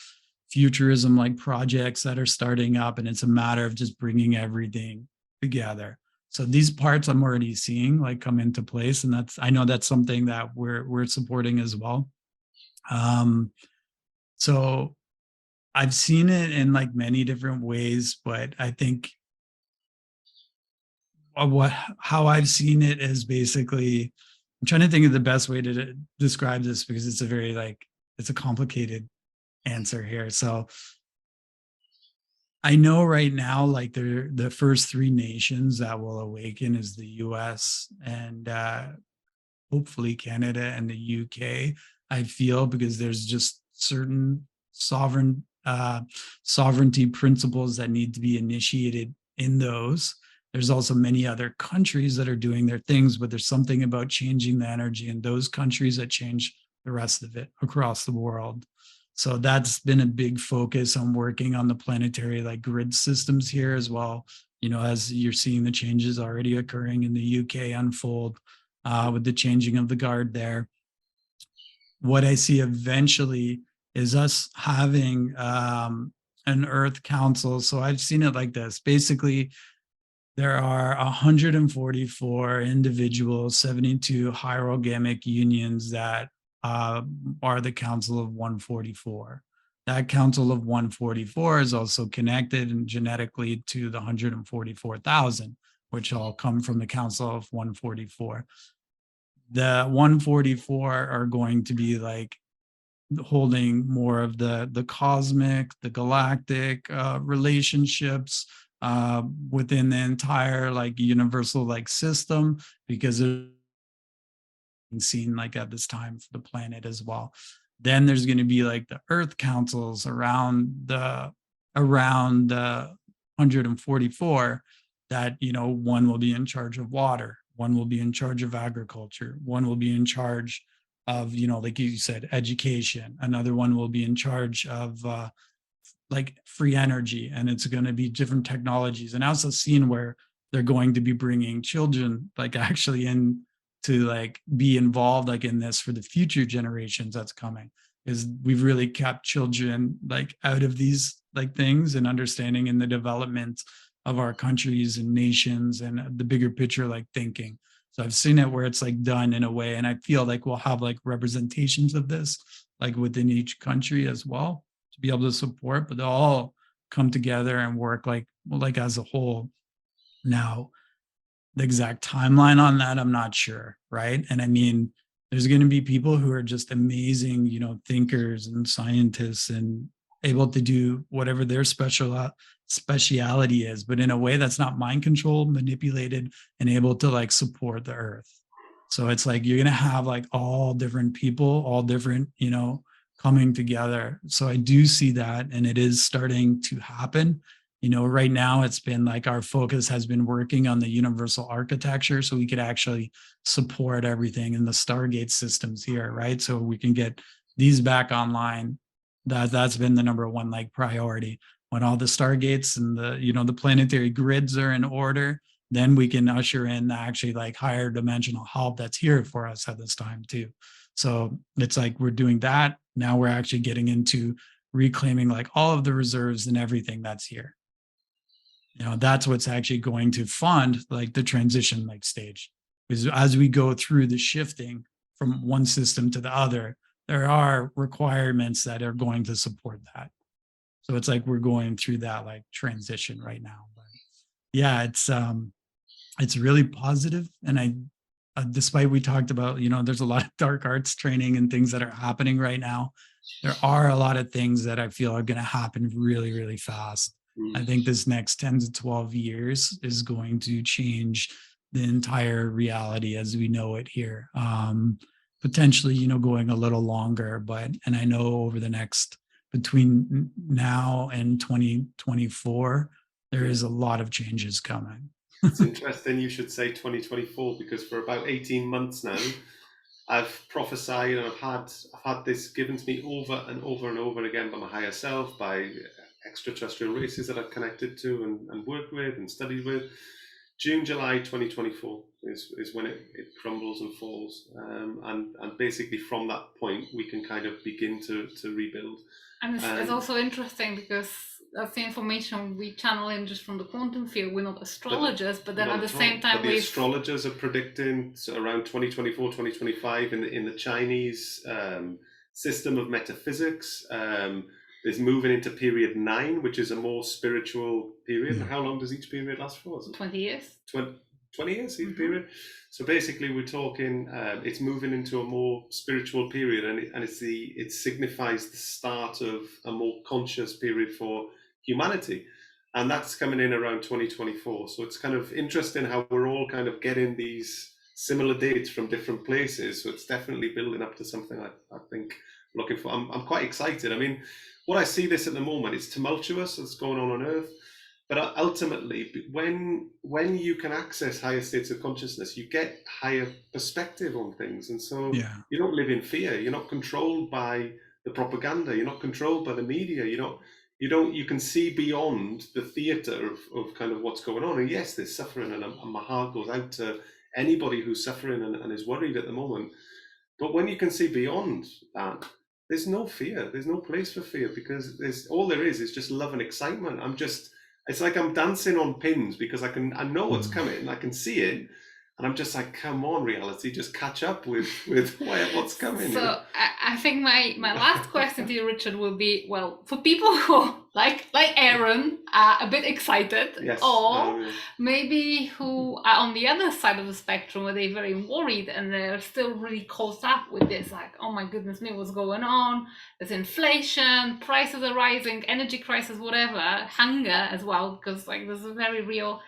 futurism like projects that are starting up, and it's a matter of just bringing everything together. So these parts I'm already seeing like come into place, and I know that's something that we're supporting as well. So I've seen it in like many different ways, but I think how I've seen it is basically, I'm trying to think of the best way to describe this, because it's it's a complicated answer here. So I know right now, like the first three nations that will awaken is the US and hopefully Canada and the UK, I feel, because there's just certain sovereignty principles that need to be initiated in those. There's also many other countries that are doing their things, but there's something about changing the energy in those countries that change the rest of it across the world. So that's been a big focus on working on the planetary like grid systems here as well. As you're seeing the changes already occurring in the UK unfold with the changing of the guard there. What I see eventually is us having an Earth Council. So I've seen it like this. Basically, there are 144 individuals, 72 hierogamic unions that are the Council of 144. That Council of 144 is also connected and genetically to the 144,000, which all come from the Council of 144. The 144 are going to be like holding more of the cosmic, the galactic relationships within the entire like universal like system, because there's seen like at this time for the planet as well. Then there's going to be like the Earth councils around the 144 that, one will be in charge of water, one will be in charge of agriculture, one will be in charge of, like you said, education, another one will be in charge of like free energy, and it's going to be different technologies. And I also seen where they're going to be bringing children like actually in to like be involved like in this for the future generations that's coming, is we've really kept children like out of these like things and understanding in the development of our countries and nations and the bigger picture like thinking. So I've seen it where it's like done in a way, and I feel like we'll have like representations of this like within each country as well to be able to support, but they'll all come together and work like as a whole. Now, the exact timeline on that, I'm not sure, right? And I mean, there's going to be people who are just amazing, thinkers and scientists and able to do whatever their speciality is, but in a way that's not mind controlled, manipulated, and able to like support the earth. So it's like you're going to have like all different people, all different, coming together. So I do see that, and it is starting to happen. Right now it's been like our focus has been working on the universal architecture so we could actually support everything in the Stargate systems here, right? So we can get these back online. That's been the number one like priority. When all the Stargates and the, the planetary grids are in order, then we can usher in actually like higher dimensional help that's here for us at this time too. So it's like we're doing that. Now we're actually getting into reclaiming like all of the reserves and everything that's here. That's what's actually going to fund like the transition like stage. Because as we go through the shifting from one system to the other, there are requirements that are going to support that. So it's like we're going through that like transition right now. But yeah, it's really positive. And despite we talked about, there's a lot of dark arts training and things that are happening right now. There are a lot of things that I feel are going to happen really, really fast. I think this next 10 to 12 years is going to change the entire reality as we know it here. Potentially, going a little longer, and I know over the next, between now and 2024, there is a lot of changes coming. It's interesting you should say 2024, because for about 18 months now, I've prophesied and I've had this given to me over and over and over again by my higher self, by extraterrestrial races that I've connected to and worked with and studied with. June, July 2024 is when it crumbles and falls. And basically from that point, we can kind of begin to rebuild. And it's also interesting because that's the information we channel in just from the quantum field. We're not astrologers, but then at the same time, the astrologers are predicting around 2024, 2025 in the Chinese system of metaphysics. Is moving into period 9, which is a more spiritual period. Mm-hmm. How long does each period last for? 20 years. 20 years each period. So basically, we're talking. It's moving into a more spiritual period, and it signifies the start of a more conscious period for humanity, and that's coming in around 2024. So it's kind of interesting how we're all kind of getting these similar dates from different places. So it's definitely building up to something I think looking for. I'm quite excited. I mean, what I see this at the moment, it's tumultuous, what's going on Earth, but ultimately, when you can access higher states of consciousness, you get higher perspective on things, and so you don't live in fear. You're not controlled by the propaganda. You're not controlled by the media. You can see beyond the theater of kind of what's going on. And yes, there's suffering, and my heart goes out to anybody who's suffering and is worried at the moment. But when you can see beyond that, there's no fear. There's no place for fear, because all there is just love and excitement. It's like I'm dancing on pins, because I know what's coming. I can see it, and I'm just like, come on, reality, just catch up with what's coming. So I think my last question to you, Richard, will be, well, for people who like Aeron are a bit excited, yes, or maybe who are on the other side of the spectrum where they're very worried and they're still really caught up with this, like, oh my goodness me, what's going on? There's inflation, prices are rising, energy crisis, whatever, hunger as well, because like there's a very real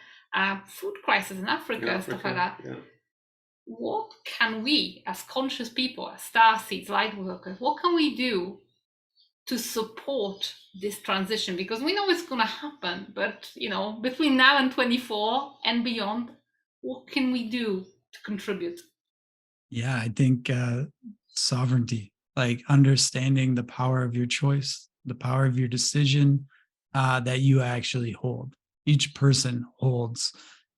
food crisis in Africa, stuff like that. Yeah. what can we, as conscious people, as starseeds, light workers, what can we do to support this transition? Because we know it's going to happen, but between now and 24 and beyond, what can we do to contribute? Yeah, I think sovereignty, like understanding the power of your choice, the power of your decision that you actually hold. Each person holds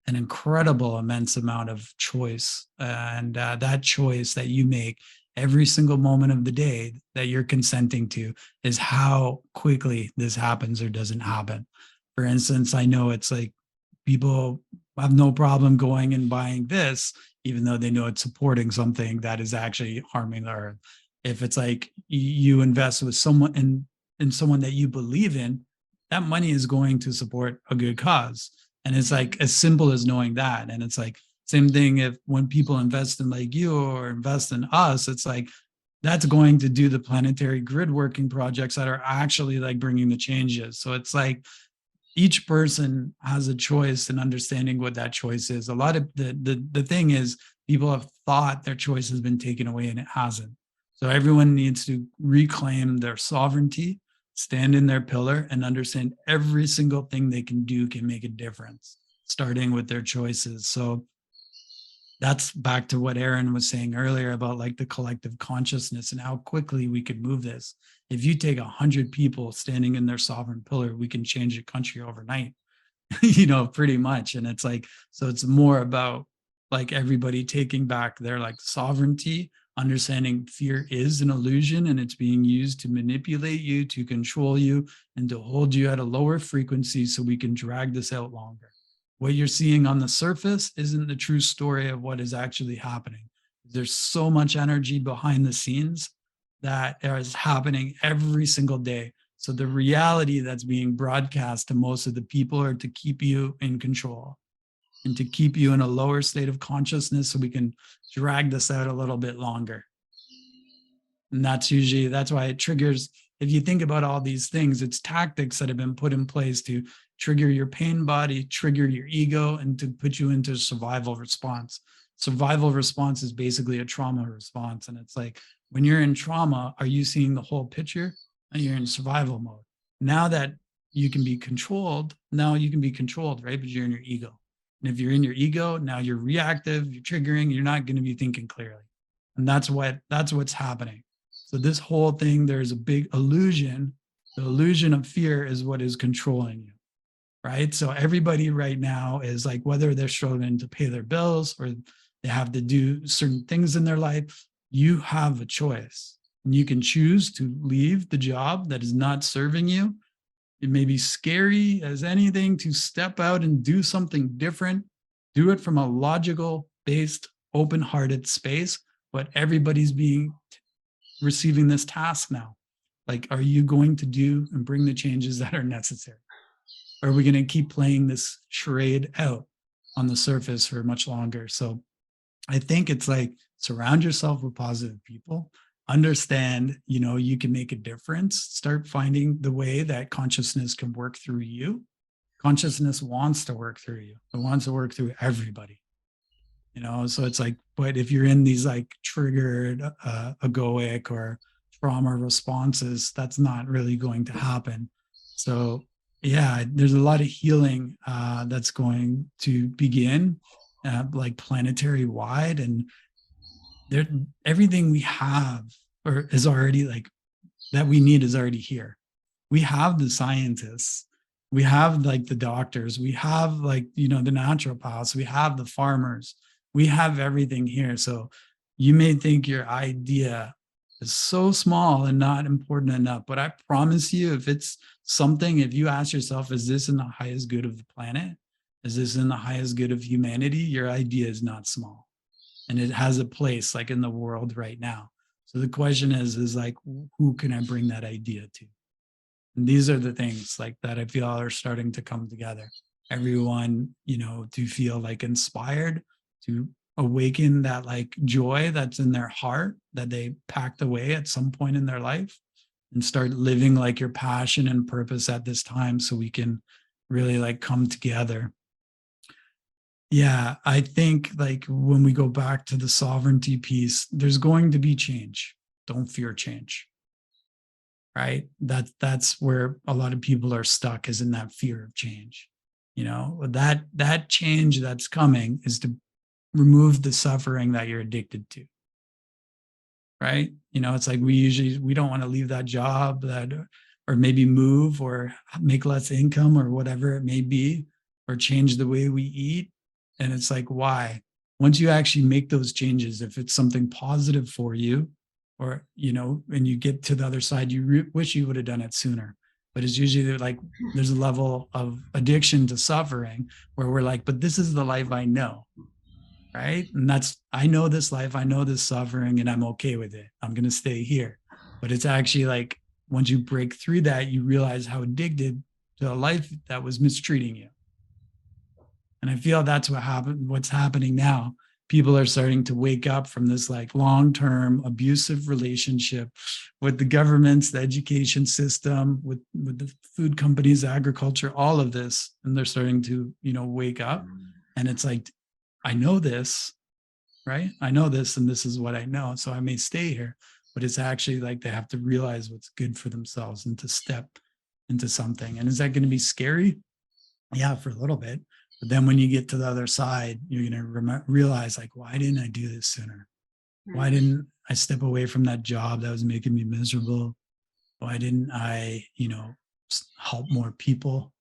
an incredible, immense amount of choice. And that choice that you make every single moment of the day that you're consenting to is how quickly this happens or doesn't happen. For instance, I know it's like people have no problem going and buying this, even though they know it's supporting something that is actually harming the earth. If it's like you invest with someone in someone that you believe in, that money is going to support a good cause. And it's like as simple as knowing that. And it's like same thing if when people invest in like you or invest in us, it's like that's going to do the planetary grid working projects that are actually like bringing the changes. So it's like each person has a choice in understanding what that choice is. A lot of the thing is people have thought their choice has been taken away and it hasn't. So everyone needs to reclaim their sovereignty, stand in their pillar, and understand every single thing they can do can make a difference, starting with their choices. So that's back to what Aeron was saying earlier about like the collective consciousness and how quickly we could move this. If you take 100 people standing in their sovereign pillar, we can change a country overnight, pretty much. And it's like, so it's more about like everybody taking back their like sovereignty, understanding fear is an illusion and it's being used to manipulate you, to control you, and to hold you at a lower frequency so we can drag this out longer. What you're seeing on the surface isn't the true story of what is actually happening. There's so much energy behind the scenes that is happening every single day. So the reality that's being broadcast to most of the people are to keep you in control and to keep you in a lower state of consciousness so we can drag this out a little bit longer. And that's why it triggers. If you think about all these things, it's tactics that have been put in place to trigger your pain body, trigger your ego, and to put you into survival response. Survival response is basically a trauma response. And it's like, when you're in trauma, are you seeing the whole picture? And you're in survival mode. Now that you can be controlled, right? But you're in your ego. And if you're in your ego, now you're reactive, you're triggering, you're not going to be thinking clearly. And that's what's happening. So this whole thing, there's a big illusion. The illusion of fear is what is controlling you, right? So everybody right now is like, whether they're struggling to pay their bills or they have to do certain things in their life, you have a choice. And you can choose to leave the job that is not serving you. It may be scary as anything to step out and do something different. Do it from a logical based, open-hearted space, but everybody's receiving this task now. Like, are you going to do and bring the changes that are necessary? Or are we going to keep playing this charade out on the surface for much longer? So I think it's like, surround yourself with positive people, understand, you can make a difference, start finding the way that consciousness can work through you. Consciousness wants to work through you. It wants to work through everybody. So it's like, but if you're in these like triggered egoic or trauma responses, that's not really going to happen. So yeah, there's a lot of healing that's going to begin like planetary wide, and everything we have or is already like that we need is already here. We have the scientists, we have like the doctors, we have like, the naturopaths, we have the farmers, we have everything here. So you may think your idea is so small and not important enough, but I promise you, if you ask yourself, is this in the highest good of the planet? Is this in the highest good of humanity? Your idea is not small. And it has a place like in the world right now. So the question is like, who can I bring that idea to? And these are the things like that I feel are starting to come together. Everyone, to feel like inspired, to awaken that like joy that's in their heart that they packed away at some point in their life, and start living like your passion and purpose at this time, so we can really like come together. Yeah, I think like when we go back to the sovereignty piece, there's going to be change. Don't fear change. Right? That's where a lot of people are stuck, is in that fear of change. You know, that change that's coming is to remove the suffering that you're addicted to. Right? You know, it's like we don't want to leave that job, that, or maybe move or make less income or whatever it may be, or change the way we eat. And it's like, why? Once you actually make those changes, if it's something positive for you, or, you know, and you get to the other side, you wish you would have done it sooner. But it's usually like there's a level of addiction to suffering where we're like, but this is the life I know. Right. And I know this life, I know this suffering, and I'm okay with it. I'm going to stay here. But it's actually like, once you break through that, you realize how addicted to a life that was mistreating you. And I feel that's what's happening now. People are starting to wake up from this like long-term abusive relationship with the governments, the education system, with the food companies, agriculture, all of this. And they're starting to, you know, wake up. And it's like, I know this, right? I know this, and this is what I know. So I may stay here, but it's actually like they have to realize what's good for themselves and to step into something. And is that going to be scary? Yeah, for a little bit. But then when you get to the other side, you're going to realize, like, why didn't I do this sooner? Why didn't I step away from that job that was making me miserable? Why didn't I, you know, help more people?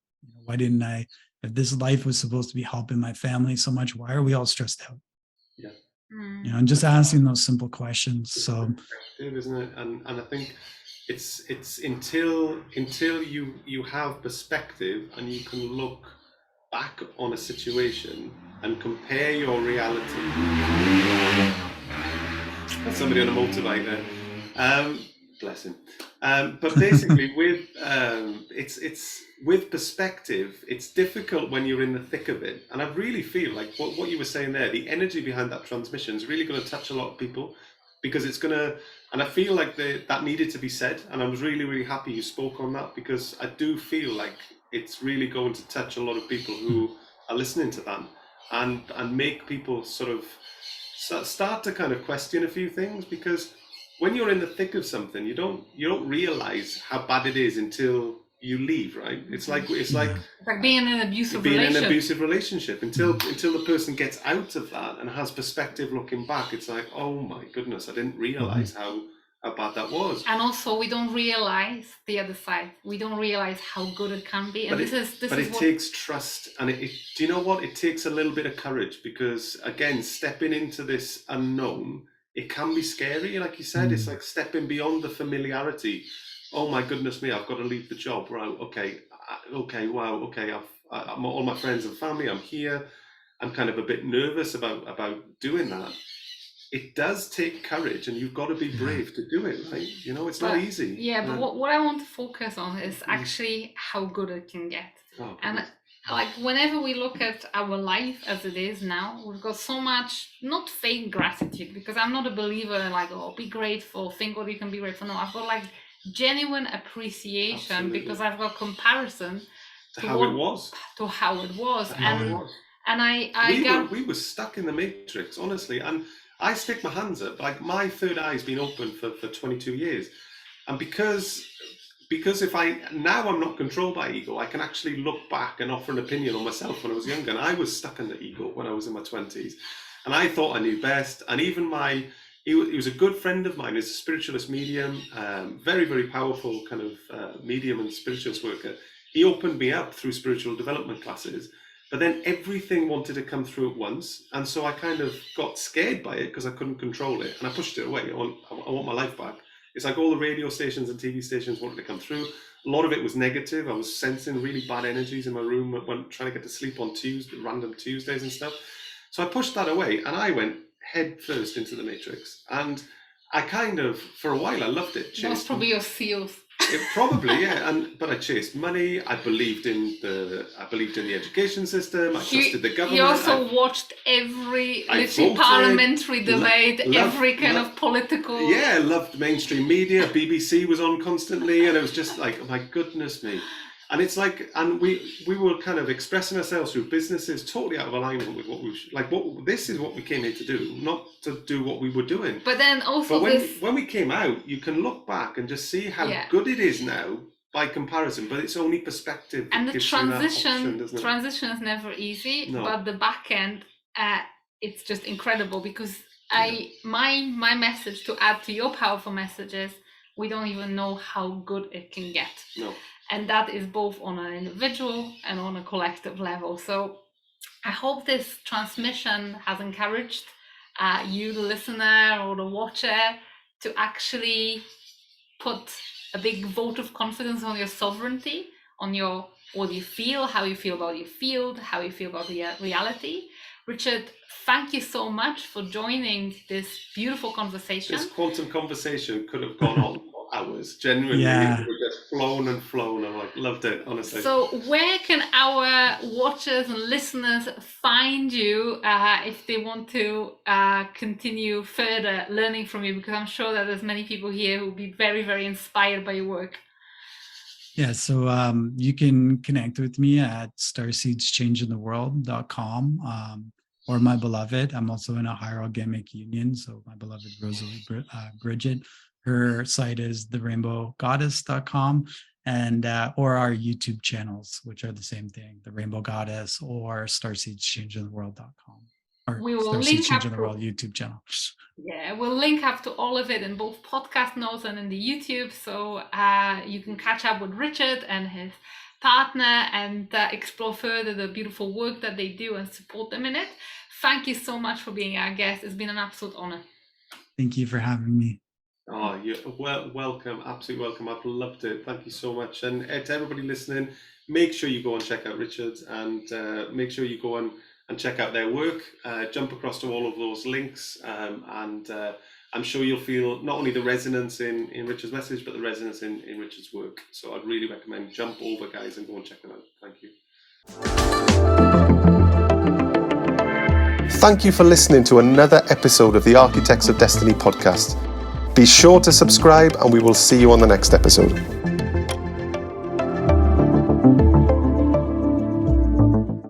Why didn't I, if this life was supposed to be helping my family so much, why are we all stressed out? Yeah. You know, and just asking those simple questions. So, isn't it? And I think it's until you have perspective and you can look back on a situation and compare your reality. That's somebody on a motorbike there. Bless him. But basically, with it's with perspective, it's difficult when you're in the thick of it. And I really feel like what you were saying there, the energy behind that transmission is really going to touch a lot of people, because it's going to, and I feel like that needed to be said. And I was really, really happy you spoke on that, because I do feel like it's really going to touch a lot of people who are listening to that, and make people sort of start to kind of question a few things, because when you're in the thick of something, you don't realize how bad it is until you leave, right? It's like being in an abusive relationship until the person gets out of that and has perspective looking back. It's like, oh my goodness, I didn't realize how bad that was. And also, we don't realize the other side. We don't realize how good it can be. And it takes trust, and it do you know what? It takes a little bit of courage, because again, stepping into this unknown, it can be scary. Like you said, it's like stepping beyond the familiarity. Oh my goodness me, I've got to leave the job. Right? Okay. Wow. Okay. I'm all my friends and family. I'm here. I'm kind of a bit nervous about doing that. It does take courage, and you've got to be brave to do it, right? You know, it's not easy. Yeah, but what I want to focus on is actually how good it can get. Oh, and like, whenever we look at our life as it is now, we've got so much, not fake gratitude, because I'm not a believer in like, oh, be grateful, think what you can be grateful. No, I've got like genuine appreciation. Absolutely. Because I've got comparison to how it was. And we were stuck in the matrix, honestly. And I stick my hands up, like my third eye's been open for 22 years. And because I'm not controlled by ego, I can actually look back and offer an opinion on myself when I was younger. And I was stuck in the ego when I was in my 20s. And I thought I knew best. And even he was a good friend of mine, he's a spiritualist medium, very, very powerful kind of medium and spiritualist worker. He opened me up through spiritual development classes. But then everything wanted to come through at once. And so I kind of got scared by it because I couldn't control it. And I pushed it away. I want my life back. It's like all the radio stations and TV stations wanted to come through. A lot of it was negative. I was sensing really bad energies in my room when trying to get to sleep on random Tuesdays and stuff. So I pushed that away, and I went head first into the matrix. And I kind of, for a while, I loved it. That's probably your seals. Probably, yeah. But I chased money. I believed in the education system. I trusted the government. You also watched every parliamentary debate, every kind of political. Yeah, I loved mainstream media. BBC was on constantly, and it was just like, oh my goodness me. And it's like, and we were kind of expressing ourselves through businesses totally out of alignment with what we this is what we came here to do, not to do what we were doing. But then also when we came out, you can look back and just see how good it is now by comparison, but it's only perspective. And the transition is never easy, but the back end, it's just incredible, because my message, to add to your powerful messages, we don't even know how good it can get. No. And that is both on an individual and on a collective level. So I hope this transmission has encouraged you, the listener or the watcher, to actually put a big vote of confidence on your sovereignty, on your what you feel, how you feel about your field, how you feel about reality. Richard, thank you so much for joining this beautiful conversation. This quantum conversation could have gone on for hours. Genuinely, it would just flown and flown. I loved it, honestly. So where can our watchers and listeners find you if they want to continue further learning from you? Because I'm sure that there's many people here who will be very, very inspired by your work. Yeah, so you can connect with me at starseedschangingtheworld.com. Or my beloved. I'm also in a hierogamic union. So my beloved Rosalie Bridget, her site is therainbowgoddess.com, and or our YouTube channels, which are the same thing, the Rainbow Goddess or starseedschangingtheworld.com. Or we will Starseeds Changing the World YouTube channel. Yeah, we'll link up to all of it in both podcast notes and in the YouTube. So you can catch up with Richard and his partner and explore further the beautiful work that they do and support them in it. Thank you so much for being our guest. It's been an absolute honor. Thank you for having me. Oh, you're welcome. Absolutely welcome. I've loved it. Thank you so much. And to everybody listening, make sure you go and check out Richard, and make sure you go and check out their work. Jump across to all of those links, and I'm sure you'll feel not only the resonance in Richard's message, but the resonance in Richard's work. So I'd really recommend jump over, guys, and go and check them out. Thank you. Thank you for listening to another episode of the Architects of Destiny podcast. Be sure to subscribe, and we will see you on the next episode.